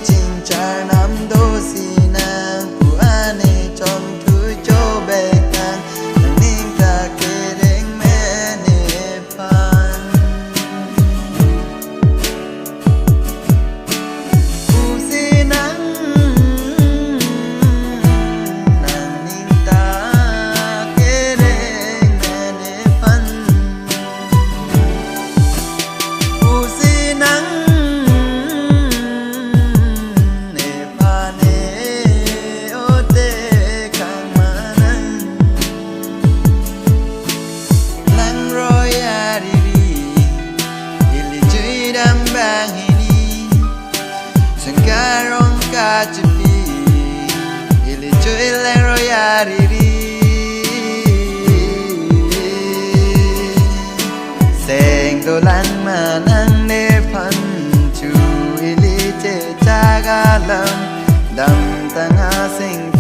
chinh char nam đô si nàng của anh trong thứ chỗ bề ngang ninh ta kê đến mẹ nề phan u si nắng nàng ninh ta kê đến mẹ nề phan u si nắng bang ini sekarang kacipi ili cuy leng royariri seng dolan manang ne pan chu ili che chagalam dam tanga sing